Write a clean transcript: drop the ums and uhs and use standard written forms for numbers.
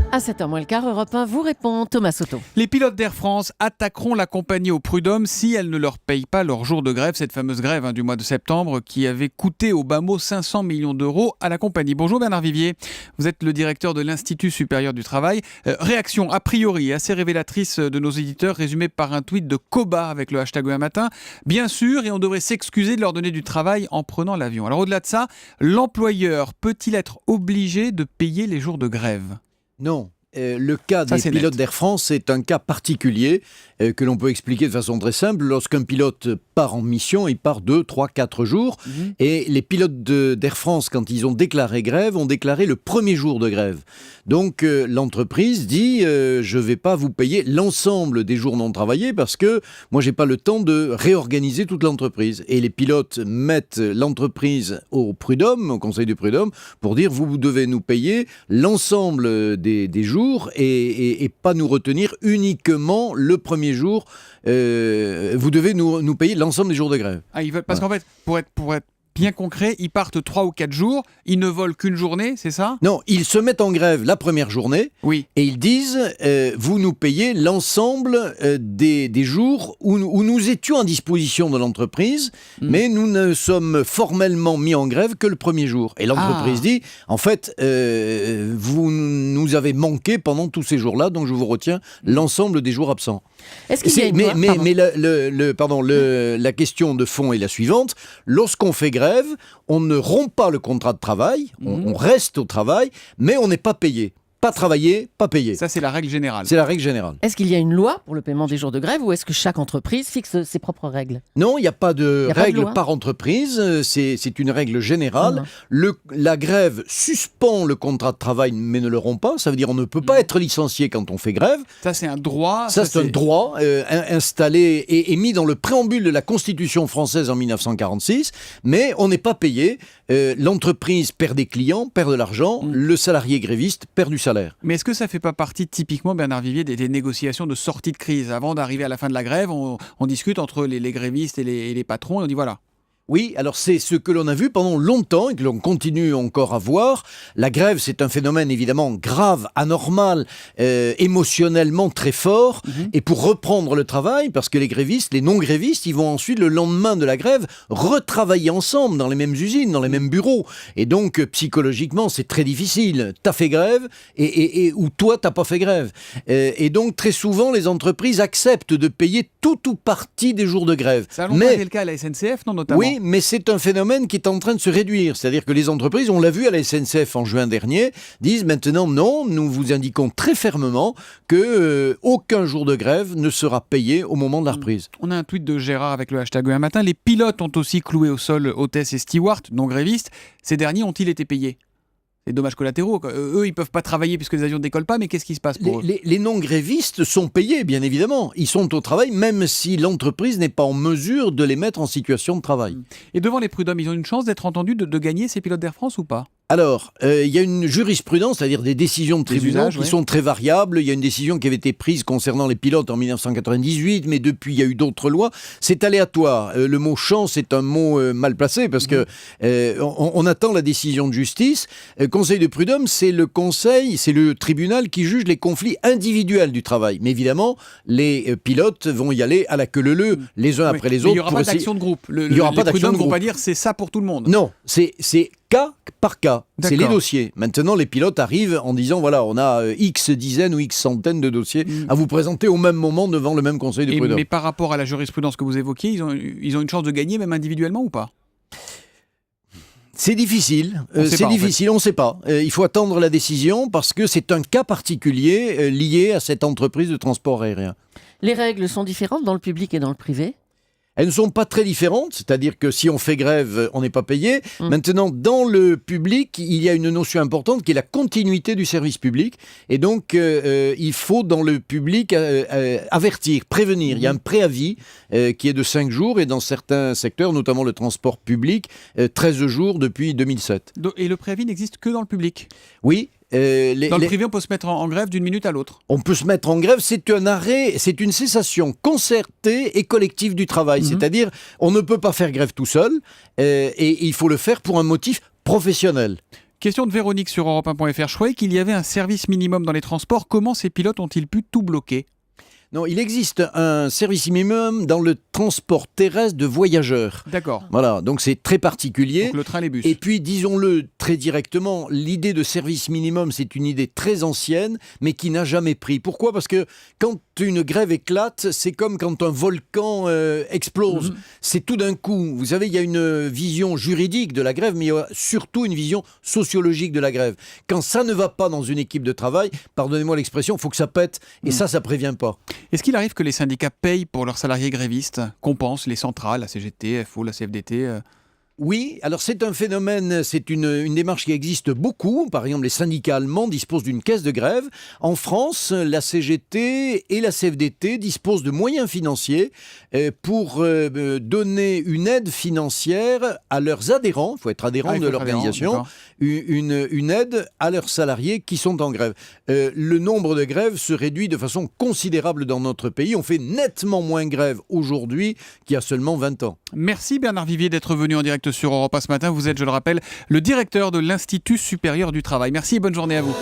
À 7h moins le quart, Europe 1 vous répond, Thomas Soto. Les pilotes d'Air France attaqueront la compagnie au prud'homme si elle ne leur paye pas leur jour de grève, cette fameuse grève du mois de septembre qui avait coûté au bas mot 500 millions d'euros à la compagnie. Bonjour Bernard Vivier, vous êtes le directeur de l'Institut supérieur du travail. Réaction a priori assez révélatrice de nos éditeurs, résumée par un tweet de Koba avec le hashtag un matin. Bien sûr, et on devrait s'excuser de leur donner du travail en prenant l'avion. Alors au-delà de ça, l'employeur peut-il être obligé de payer les jours de grève ? Non. Le cas des pilotes d'Air France est un cas particulier que l'on peut expliquer de façon très simple. Lorsqu'un pilote part en mission, il part 2, 3, 4 jours. Et les pilotes d'Air France, quand ils ont déclaré grève, ont déclaré le premier jour de grève. Donc l'entreprise dit je ne vais pas vous payer l'ensemble des jours non travaillés parce que moi, je n'ai pas le temps de réorganiser toute l'entreprise. Et les pilotes mettent l'entreprise au prud'homme, au conseil du prud'homme, pour dire vous devez nous payer l'ensemble des jours et pas nous retenir uniquement le premier jour. Vous devez nous payer l'ensemble des jours de grève. Parce qu'en fait, pour être bien concret, ils partent 3 ou 4 jours, ils ne volent qu'une journée, c'est ça ? Non, ils se mettent en grève la première journée, oui. Et ils disent vous nous payez l'ensemble des jours où nous étions à disposition de l'entreprise, mais nous ne sommes formellement mis en grève que le premier jour. Et l'entreprise dit, en fait, vous nous avez manqué pendant tous ces jours-là, donc je vous retiens l'ensemble des jours absents. Est-ce qu'il y a une mais la question de fond est la suivante. Lorsqu'on fait grève, on ne rompt pas le contrat de travail, on reste au travail, mais on n'est pas payé. Pas travaillé, pas payé. Ça, c'est la règle générale. C'est la règle générale. Est-ce qu'il y a une loi pour le paiement des jours de grève ou est-ce que chaque entreprise fixe ses propres règles ? Non, il n'y a pas de règle par entreprise, c'est une règle générale. La grève suspend le contrat de travail mais ne le rompt pas, ça veut dire on ne peut pas être licencié quand on fait grève. Ça, c'est un droit. Ça, c'est un droit installé et mis dans le préambule de la Constitution française en 1946, mais on n'est pas payé. L'entreprise perd des clients, perd de l'argent, le salarié gréviste perd du salaire. Mais est-ce que ça ne fait pas partie typiquement, Bernard Vivier, des négociations de sortie de crise ? Avant d'arriver à la fin de la grève, on discute entre les grévistes et les patrons et on dit voilà. Oui, alors c'est ce que l'on a vu pendant longtemps et que l'on continue encore à voir. La grève, c'est un phénomène évidemment grave, anormal, émotionnellement très fort. Et pour reprendre le travail, parce que les grévistes, les non-grévistes, ils vont ensuite, le lendemain de la grève, retravailler ensemble dans les mêmes usines, dans les mêmes bureaux. Et donc, psychologiquement, c'est très difficile. T'as fait grève ou toi, t'as pas fait grève. Et donc, très souvent, les entreprises acceptent de payer tout ou partie des jours de grève. Ça a longtemps été le cas à la SNCF, non, notamment ? Oui, mais c'est un phénomène qui est en train de se réduire. C'est-à-dire que les entreprises, on l'a vu à la SNCF en juin dernier, disent maintenant non, nous vous indiquons très fermement que aucun jour de grève ne sera payé au moment de la reprise. On a un tweet de Gérard avec le hashtag un matin. Les pilotes ont aussi cloué au sol hôtesses et stewards, non grévistes. Ces derniers ont-ils été payés ? Les dommages collatéraux, eux, ils ne peuvent pas travailler puisque les avions ne décollent pas, mais qu'est-ce qui se passe pour eux ? Les non-grévistes sont payés, bien évidemment. Ils sont au travail, même si l'entreprise n'est pas en mesure de les mettre en situation de travail. Et devant les prud'hommes, ils ont une chance d'être entendus, de gagner ces pilotes d'Air France ou pas ? Alors, il y a une jurisprudence, c'est-à-dire des décisions de tribunaux qui sont très variables. Il y a une décision qui avait été prise concernant les pilotes en 1998, mais depuis, il y a eu d'autres lois. C'est aléatoire. Le mot chance est un mot mal placé parce que on attend la décision de justice. Conseil de prud'homme, c'est le tribunal qui juge les conflits individuels du travail. Mais évidemment, les pilotes vont y aller à la queue leu-leu, les uns après les autres. Il n'y aura pas d'action de groupe. Il n'y aura pas d'action de groupe. On ne va pas dire c'est ça pour tout le monde. Non, c'est cas par cas. C'est les dossiers. Maintenant, les pilotes arrivent en disant, voilà, on a X dizaines ou X centaines de dossiers à vous présenter au même moment devant le même conseil de prud'homme. Mais par rapport à la jurisprudence que vous évoquiez, ils ont une chance de gagner même individuellement ou pas ? C'est difficile, on ne sait pas. Il faut attendre la décision parce que c'est un cas particulier lié à cette entreprise de transport aérien. Les règles sont différentes dans le public et dans le privé ? Elles ne sont pas très différentes, c'est-à-dire que si on fait grève, on n'est pas payé. Maintenant, dans le public, il y a une notion importante qui est la continuité du service public. Et donc, il faut dans le public avertir, prévenir. Il y a un préavis qui est de 5 jours et dans certains secteurs, notamment le transport public, 13 jours depuis 2007. Et le préavis n'existe que dans le public ? Oui. Dans le privé, on peut se mettre en grève d'une minute à l'autre. On peut se mettre en grève, c'est un arrêt, c'est une cessation concertée et collective du travail. C'est-à-dire, on ne peut pas faire grève tout seul et il faut le faire pour un motif professionnel. Question de Véronique sur Europe1.fr. Je croyais qu'il y avait un service minimum dans les transports. Comment ces pilotes ont-ils pu tout bloquer ? Non, il existe un service minimum dans le transport terrestre de voyageurs. D'accord. Voilà, donc c'est très particulier. Donc le train, les bus. Et puis, disons-le très directement, l'idée de service minimum, c'est une idée très ancienne, mais qui n'a jamais pris. Pourquoi ? Parce que quand une grève éclate, c'est comme quand un volcan explose. C'est tout d'un coup. Vous savez, il y a une vision juridique de la grève, mais il y a surtout une vision sociologique de la grève. Quand ça ne va pas dans une équipe de travail, pardonnez-moi l'expression, il faut que ça pète, et ça prévient pas. Est-ce qu'il arrive que les syndicats payent pour leurs salariés grévistes, compensent les centrales, la CGT, FO, la CFDT Oui, alors c'est un phénomène, c'est une démarche qui existe beaucoup. Par exemple, les syndicats allemands disposent d'une caisse de grève. En France, la CGT et la CFDT disposent de moyens financiers pour donner une aide financière à leurs adhérents. Il faut être adhérent de l'organisation. Une aide à leurs salariés qui sont en grève. Le nombre de grèves se réduit de façon considérable dans notre pays. On fait nettement moins grève aujourd'hui qu'il y a seulement 20 ans. Merci Bernard Vivier d'être venu en direct sur Europe 1 ce matin. Vous êtes, je le rappelle, le directeur de l'Institut supérieur du travail. Merci et bonne journée à vous.